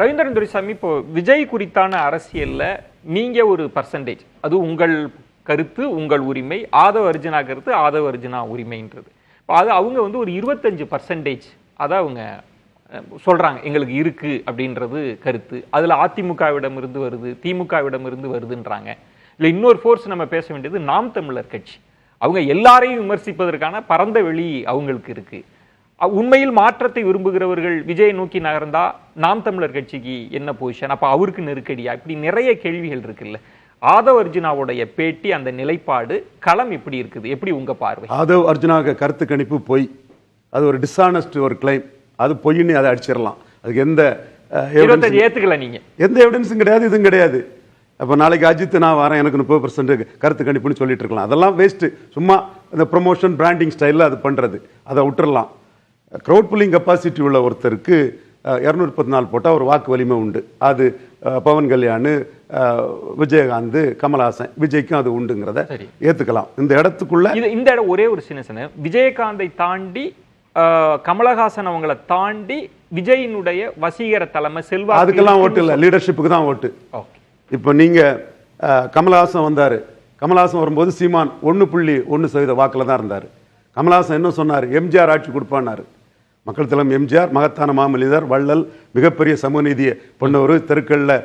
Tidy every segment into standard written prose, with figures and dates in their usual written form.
ரவீந்திரன் துரைசாமி, இப்போ விஜய் குறித்தான அரசியல்ல நீங்க ஒரு பர்சன்டேஜ், அது உங்கள் கருத்து, உங்கள் உரிமை, ஆதவ அர்ஜுனா கருத்து, ஆதவ அர்ஜுனா உரிமைன்றது. இப்போ அது அவங்க வந்து ஒரு 25% அதை அவங்க சொல்றாங்க எங்களுக்கு இருக்கு அப்படின்றது கருத்து. அதுல அதிமுகவிடம் இருந்து வருது, திமுகவிடம் இருந்து வருதுன்றாங்க. இல்லை இன்னொரு ஃபோர்ஸ் நம்ம பேச வேண்டியது நாம் தமிழர் கட்சி. அவங்க எல்லாரையும் விமர்சிப்பதற்கான பரந்த வெளி அவங்களுக்கு இருக்கு. உண்மையில் மாற்றத்தை விரும்புகிறவர்கள் விஜய் நோக்கி நகர்ந்தா நாம் தமிழர் கட்சிக்கு என்ன பொசிஷன், அப்ப அவருக்கு நெருக்கடியா, இப்படி நிறைய கேள்விகள் இருக்குல்ல. ஆதவ் அர்ஜுனாவுடைய பேட்டி, அந்த நிலைப்பாடு, களம் எப்படி இருக்குது, எப்படி உங்க பார்வை? ஆதவ் அர்ஜுனாவுக்கு கருத்து கணிப்பு பொய், அது ஒரு டிஸ்ஆனஸ்ட் ஒரு கிளைம், அது பொய்ன்னு அதை அடிச்சிடலாம். அதுக்கு எந்த ஏத்துக்கல, நீங்க எந்த எவிடன்ஸும் கிடையாது, இதுவும் கிடையாது. அப்போ நாளைக்கு அஜித் நான் வரேன் எனக்கு 30% கருத்து கணிப்புன்னு சொல்லிட்டு இருக்கலாம். அதெல்லாம் வேஸ்ட். சும்மா இந்த ப்ரொமோஷன் பிராண்டிங் ஸ்டைலில் அது பண்ணுறது, அதை விட்டுறலாம். க்ரௌட் புல்லிங் கெப்பாசிட்டி உள்ள ஒருத்தருக்கு 234 போட்டால் ஒரு வாக்கு வலிமை உண்டு. அது பவன் கல்யாண், விஜயகாந்த், கமல்ஹாசன், விஜய்க்கும் அது உண்டுங்கிறத ஏற்றுக்கலாம். இந்த இடத்துக்குள்ள இந்த இடம் ஒரே ஒரு சின்ன விஜயகாந்தை தாண்டி கமலஹாசன் அவங்களை தாண்டி விஜயினுடைய வசீகர தலைமை செல்வா, அதுக்கெல்லாம் ஓட்டு இல்லை, லீடர்ஷிப்புக்கு தான் ஓட்டு. இப்போ நீங்கள் கமல்ஹாசன் வந்தார், கமல்ஹாசன் வரும்போது சீமான் 1.1% வாக்கில் தான் இருந்தார். கமல்ஹாசன் என்ன சொன்னார்? எம்ஜிஆர் ஆட்சி கொடுப்பான்னாரு. மக்கள் தலைவர் எம்ஜிஆர் மகத்தான மாமனிதர், வள்ளல், மிகப்பெரிய சமூகநீதியை பண்ணவர், தெருக்களில்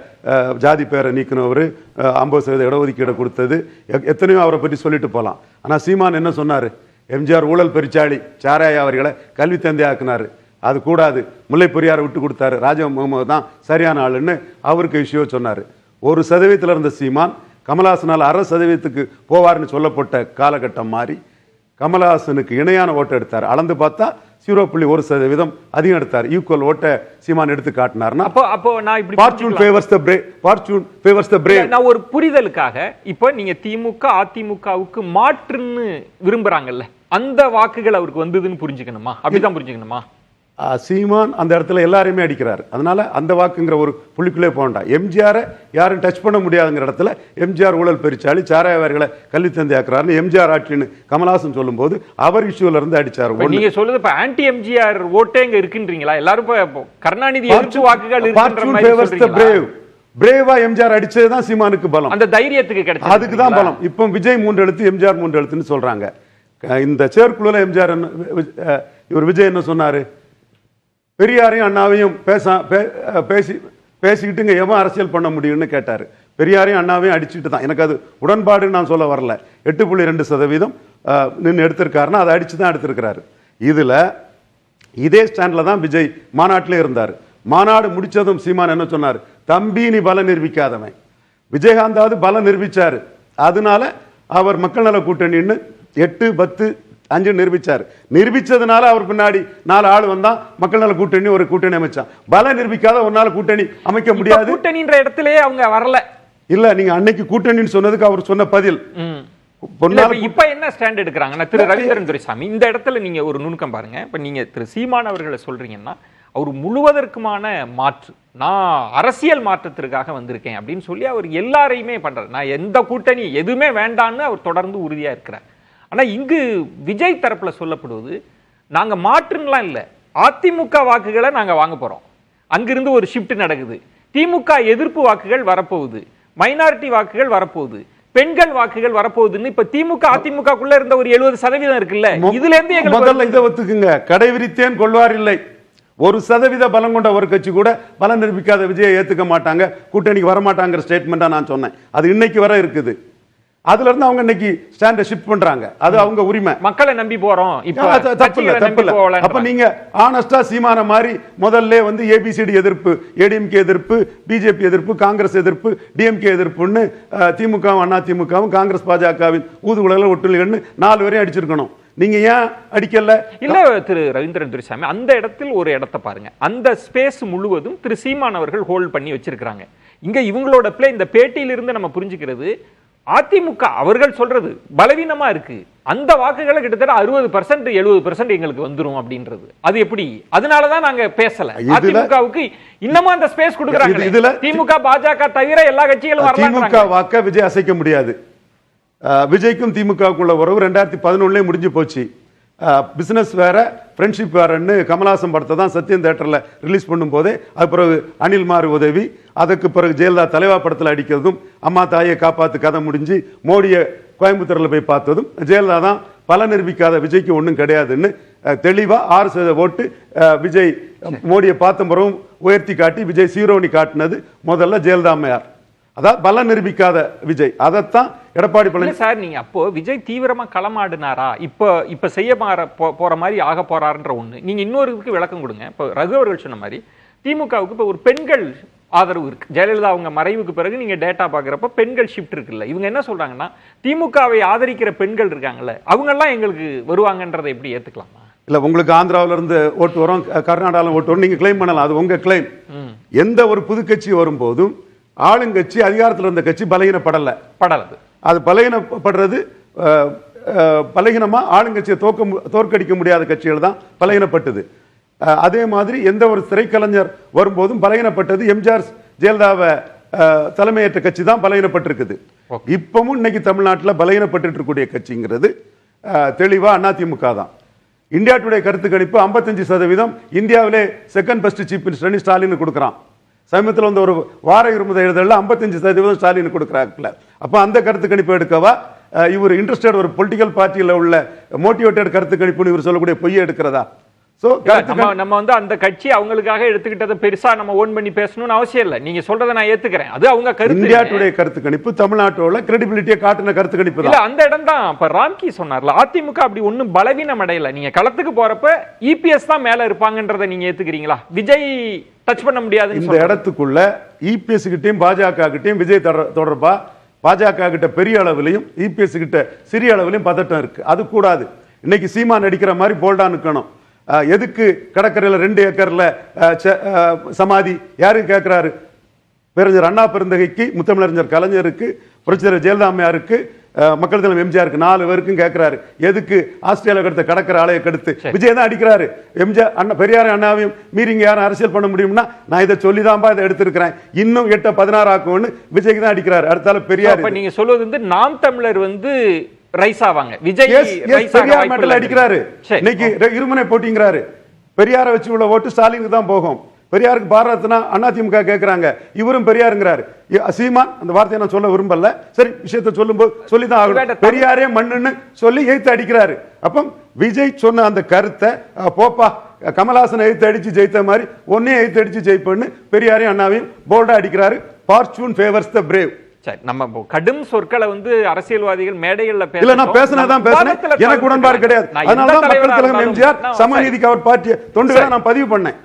ஜாதி பேரை நீக்கினவர், 50% இடஒதுக்கீடு கொடுத்தது, எத்தனையோ அவரை பற்றி சொல்லிட்டு போகலாம். ஆனால் சீமான் என்ன சொன்னார்? எம்ஜிஆர் ஊழல் பெருச்சாளி, சாராய அவர்களை கல்வி தந்தை ஆக்குனார், அது கூடாது, முல்லை பெரியாரை விட்டு கொடுத்தாரு, ராஜா முகமது தான் சரியான ஆளுன்னு அவருக்கு விஷயம் சொன்னார். 1% இருந்த சீமான் கமல்ஹாசனால் 60% போவார்னு சொல்லப்பட்ட காலகட்டம் மாறி கமல்ஹாசனுக்கு இணையான ஓட்டை எடுத்தார். அளந்து பார்த்தா 0.1% அதிகம் எடுத்தார். ஈக்குவல் ஓட்டை சீமான் எடுத்து காட்டினார்னா அப்போ நான் இப்படி ஃபார்ச்சூன் ஃபேவர்ஸ் தி பிரேவ். நான் ஒரு புரிதலுக்காக, இப்போ நீங்க திமுக அதிமுகவுக்கு மாற்றுன்னு விரும்புறாங்கல்ல, அந்த வாக்குகள் அவருக்கு வந்ததுன்னு புரிஞ்சுக்கணுமா? அப்படிதான் புரிஞ்சுக்கணுமா? சீமான் அந்த இடத்துல எல்லாரையுமே அடிக்கிறார். அதனால அந்த வாக்குங்கிற ஒரு புள்ளிக்குள்ளே போண்டா. எம்ஜிஆரை யாரும் டச் பண்ண முடியாதுங்கிற இடத்துல எம்ஜிஆர் ஊழல் பெருச்சாளி, சாராயவாரிகளை கல்வி தந்தை ஆக்குறாருன்னு எம்ஜிஆர் ஆட்சின்னு கமல்ஹாசன் சொல்லும் போது அவர் இஷ்யூல இருந்து அடிச்சார். நீங்க சொல்லுது இப்ப ஆன்டி எம்ஜிஆர் ஓட்டே இங்க இருக்குன்றீங்களா? எல்லாரும் கருணாநிதி எதிர்ப்பு வாக்குகள் பிரேவா எம்ஜிஆர் அடிச்சதுதான் சீமானுக்கு பலம், அந்த தைரியத்துக்கு கிடைச்சது, அதுக்கு தான் பலம். இப்போ விஜய் 3 எழுத்து, எம்ஜிஆர் 3 எழுத்துன்னு சொல்றாங்க. இந்த செயற்குழுல எம்ஜிஆர் இவர் விஜய் என்ன சொன்னாரு? பெரியாரையும் அண்ணாவையும் பேசிக்கிட்டுங்க எவன் அரசியல் பண்ண முடியும்னு கேட்டார். பெரியாரையும் அண்ணாவையும் அடிச்சுட்டு தான், எனக்கு அது உடன்பாடுன்னு நான் சொல்ல வரல. 8.2% நின்று எடுத்திருக்காருன்னா அதை அடிச்சு தான் எடுத்திருக்கிறாரு. இதில் இதே ஸ்டாண்டில் தான் விஜய் மாநாட்டிலே இருந்தார். மாநாடு முடிச்சதும் சீமான் என்ன சொன்னார்? தம்பி நீ பலம் நிரூபிக்காதவன். விஜயகாந்தாவது பலம் நிரூபிச்சாரு, அதனால அவர் மக்கள் நல கூட்டணின்னு 8, 10, 5 நிரூபிச்சார். நிரூபிச்சதுனால அவர் பின்னாடி 4 ஆள் வந்தா மக்கள் நல கூட்டணி ஒரு கூட்டணி அமைச்சான். பல நிரூபிக்காத ஒன்னால கூட்டணி அமைக்க முடியாது. கூட்டணின்ற இடத்திலே அவங்க வரல. இல்ல, நீங்க அன்னைக்கு கூட்டணின்னு சொன்னதுக்கு அவர் சொன்ன பதில். இப்ப என்ன ஸ்டாண்ட் எடுக்கிறாங்கன்னா திரு ரவீந்திரன் துரைசாமி, இந்த இடத்துல நீங்க ஒரு நுணுக்கம் பாருங்க. இப்ப நீங்க திரு சீமான் அவர்களை சொல்றீங்கன்னா அவர் முழுவதற்குமான மாற்று, நான் அரசியல் மாற்றத்திற்காக வந்திருக்கேன் அப்படின்னு சொல்லி அவர் எல்லாரையுமே பண்றாரு. நான் எந்த கூட்டணி எதுவுமே வேண்டான்னு அவர் தொடர்ந்து உறுதியா இருக்கிறார். ஆனா இங்கு விஜய் தரப்புல சொல்லப்படுவது, நாங்க மாற்றுலாம் இல்ல, அதிமுக வாக்குகளை நாங்க வாங்க போறோம், அங்கிருந்து ஒரு ஷிஃப்ட் நடக்குது, திமுக எதிர்ப்பு வாக்குகள் வரப்போகுது, மைனாரிட்டி வாக்குகள் வரப்போகுது, பெண்கள் வாக்குகள் வரப்போகுதுன்னு இப்ப திமுக அதிமுகக்குள்ள இருந்த ஒரு 70% இருக்குல்ல, இதுல இருந்து முதல்ல இதை ஒத்துக்குங்க. கடை விரித்தேன் கொள்வார் இல்லை. 1% பலம் கொண்ட ஒரு கட்சி கூட பலம் நிரூபிக்காத விஜயை ஏத்துக்க மாட்டாங்க, கூட்டணிக்கு வரமாட்டாங்கிற ஸ்டேட்மெண்டா நான் சொன்னேன். அது இன்னைக்கு வர இருக்குது. அதுல இருந்து அவங்க இன்னைக்கு ஸ்டாண்ட ஷிஃப்ட் பண்றாங்க, அது அவங்க உரிமை. மக்களை நம்பி போறோம், தப்பு இல்ல. அப்ப நீங்க ஆனஸ்டா சீமான மாதிரி முதல்ல வந்து ஏபிசிடி எதிர்ப்பு, ஏடிஎம்கே எதிர்ப்பு, பிஜேபி எதிர்ப்பு, காங்கிரஸ் எதிர்ப்பு, டிஎம்கே எதிர்ப்புன்னு திமுகவும் அண்ணா திமுகவும் காங்கிரஸ் பாஜகவின் ஊதுகுழல் ஒட்டுழைன்னு 4 வரையும் அடிச்சிருக்கணும். நீங்க ஏன் அடிக்கல? இல்ல திரு ரவீந்திரன் துரைசாமி, அந்த இடத்தில் ஒரு இடத்தை பாருங்க, அந்த ஸ்பேஸ் முழுவதும் திரு சீமான் அவர்கள் ஹோல்ட் பண்ணி வச்சிருக்காங்க. இங்க இவங்களோட பிளே, இந்த பேட்டியிலிருந்து நம்ம புரிஞ்சுக்கிறது, அதிமுக அவர்கள் சொல்றது பலவீனமா இருக்கு, அந்த வாக்குகளை கிட்டத்தட்ட 60%, 70% எங்களுக்கு வந்துரும் அப்படின்றது. அது எப்படி? அதனாலதான் நாங்க பேசல. அதிமுகவுக்கு இன்னமும் அந்த ஸ்பேஸ் கொடுக்கறாங்க. இதுல திமுக பாஜக தவிர எல்லா கட்சிகளும் வரலாம். திமுக வாக்க விஜய் அசைக்க முடியாது. விஜய்க்கும் திமுகவுக்குள்ள உறவு 2011 முடிஞ்சு போச்சு. பிசினஸ் வேற ஃப்ரெண்ட்ஷிப் வேறன்னு கமல்ஹாசன் படத்தை தான் சத்யம் தியேட்டர்ல ரிலீஸ் பண்ணும்போதே அது பிறகு அனில் மாறு உதவி, அதுக்கு பிறகு ஜெயலலிதா தலைவா படத்தில் அடிக்கிறதும், அம்மா தாயை காப்பாத்து கதை முடிஞ்சு மோடியை கோயம்புத்தூர்ல போய் பார்த்ததும், ஜெயலலிதா தான் பல நிரூபிக்காத விஜய்க்கு ஒன்றும் கிடையாதுன்னு தெளிவா 6% ஓட்டு விஜய் மோடியை பார்த்த பிறகும் உயர்த்தி காட்டி விஜய் சீரோனி காட்டினது முதல்ல ஜெயலலிதா அம்மையார். அதான் பல நிரூபிக்காத விஜய். அதைத்தான் எடப்பாடி பழனிசாமி சார் நீங்க அப்போ விஜய் தீவிரமா களமாடினாரா, இப்ப செய்ய போற மாதிரி ஆக போறாருன்ற ஒண்ணு. நீங்க இன்னொருக்கு விளக்கம் கொடுங்க. இப்போ ரகு அவர்கள் சொன்ன மாதிரி திமுகவுக்கு இப்ப ஒரு பெண்கள் ஆதரவு இருக்கு. ஜெயலலிதா அவங்க மறைவுக்கு பிறகு நீங்க டேட்டா பாக்குறப்ப பெண்கள் ஷிஃப்ட் இருக்குல்ல. இவங்க என்ன சொல்றாங்கன்னா திமுகவை ஆதரிக்கிற பெண்கள் இருக்காங்கல்ல, அவங்க எல்லாம் எங்களுக்கு வருவாங்கன்றதை எப்படி ஏத்துக்கலாமா? இல்ல, உங்களுக்கு ஆந்திராவில இருந்து ஓட்டு வரும், கர்நாடகாவில் ஓட்டு வரும், நீங்க கிளைம் பண்ணலாம், அது உங்க கிளைம். எந்த ஒரு புது கட்சி வரும்போதும் ஆளுங்கட்சி அதிகாரத்தில் இருந்த கட்சி பலகீனப்படல. அது பலகீனப்படுறது பலகீனமா ஆளுங்கட்சியை தோற்கடிக்க முடியாத கட்சிகள் தான் பலகீனப்பட்டது. அதே மாதிரி எந்த ஒரு திரைக்கலைஞர் வரும்போதும் பலகீனப்பட்டது எம்ஜிஆர் ஜெயலலிதாவை தலைமையேற்ற கட்சி தான் பலகீனப்பட்டிருக்குது. இப்பவும் இன்னைக்கு தமிழ்நாட்டில் பலகீனப்பட்டு இருக்கக்கூடிய கட்சிங்கிறது தெளிவா அதிமுக தான். இந்தியா டுடே கருத்து கணிப்பு 55% இந்தியாவிலே second best chief minister Stalin கொடுக்குறான். சமீபத்தில் வந்து ஒரு வார இருமுறை எழுதல 55% ஸ்டாலின் கொடுக்குறாங்க. அப்ப அந்த கருத்து கணிப்பு எடுக்கவா இவர் இன்ட்ரெஸ்டட் ஒரு பொலிட்டிக்கல் பார்ட்டியில் உள்ள மோட்டிவேட்டட் கருத்து கணிப்புன்னு இவர் சொல்லக்கூடிய பொய்யை எடுக்கிறதா? நம்ம வந்து அந்த கட்சி அவங்களுக்காக எடுத்துக்கிட்டதை பெருசா நம்ம ஓன் பண்ணி பேசணும்னு அவசியம் இல்லை. நீங்க சொல்றதை நான் ஏத்துக்கிறேன், அது அவங்க கருத்து. இந்தியா டுடே கருத்து கணிப்பு தமிழ்நாட்டோட கிரெடிபிலிட்டியை காட்டின கருத்து கணிப்பு இல்ல. அந்த இடம் தான் இப்ப ராம்கி சொன்னார்ல, அதிமுக அப்படி ஒண்ணும் பலவீனம் அடையல. நீங்க களத்துக்கு போறப்ப இபிஎஸ் தான் மேல இருப்பாங்கன்றதை நீங்க ஏத்துக்கிறீங்களா? விஜய் டச் பண்ண முடியாது. இந்த இடத்துக்குள்ள இபிஎஸ் கிட்டையும் பாஜக கிட்டையும் விஜய் தொடர்பா பாஜக கிட்ட பெரிய அளவிலையும் இபிஎஸ் கிட்ட சிறிய அளவிலையும் பதட்டம் இருக்கு. அது கூடாது. இன்னைக்கு சீமான் அடிக்கிற மாதிரி போல்டா நிக்கணும். எதுக்கு கடற்கரையில் 2 ஏக்கர்ல சமாதி யாரு கேட்கிறாரு? பேரறிஞர் அண்ணா பெருந்தகைக்கு, முத்தமிழறிஞர் கலைஞருக்கு, புரட்சித்தலைவர் ஜெயலலிதா அம்மையாருக்கு, மக்கள் தலைவர் எம்ஜிஆருக்கு 4 பேருக்கும் கேட்கிறாரு. எதுக்கு ஆஸ்திரேலியா கடுத்த கடற்கரை ஆலையை கடுத்து விஜய் தான் அடிக்கிறாரு. எம்ஜிஆர் அண்ணா பெரியார் அண்ணாவையும் மீறிங்க யாரும் அரசியல் பண்ண முடியும்னா நான் இதை சொல்லிதான்பா இதை எடுத்திருக்கிறேன், இன்னும் 8 16 ஆக்கும்னு விஜய்க்கு தான் அடிக்கிறாரு. அடுத்தால பெரியார். நீங்க சொல்வது வந்து நாம் தமிழர் வந்து ரைஸ் ஆவாங்க, விஜய் பெரியார் மேட்டல் அடிக்கிறாரு. இன்னைக்கு இருமுனை போட்டிங்கிறாரு. பெரியாரை வச்சு உள்ள ஓட்டு ஸ்டாலினுக்கு தான் போகும். பெரியாருக்கு பாரத்னா அதிமுக கேட்கிறாங்க, இவரும் பெரியாருங்கிறாரு. சீமான் அந்த வார்த்தையை நான் சொல்ல விரும்பல, சரி விஷயத்தை சொல்லும்போது சொல்லிதான் ஆகணும். பெரியாரே மண்ணுன்னு சொல்லி எய்த்து அடிக்கிறாரு. அப்ப விஜய் சொன்ன அந்த கருத்தை போப்பா கமல்ஹாசன் எய்த்து அடிச்சு ஜெயித்த மாதிரி ஒன்னே எய்த்து அடிச்சு ஜெயிப்பன்னு பெரியாரையும் அண்ணாவையும் போல்டா அடிக்கிறாரு. ஃபார்ச்சூன் ஃபேவர்ஸ் த பிரேவ். நம்ம கடும் சொற்களை வந்து அரசியல்வாதிகள் மேடைகள்ல பேசுனேன். எனக்கு உடன்பாடு கிடையாது. அதனால தான் மக்கள் தலைவர் எம்ஜிஆர் சமநீதிக்கு அவர் பார்ட்டி தொண்டுகளை நான் பதிவு பண்ணேன்.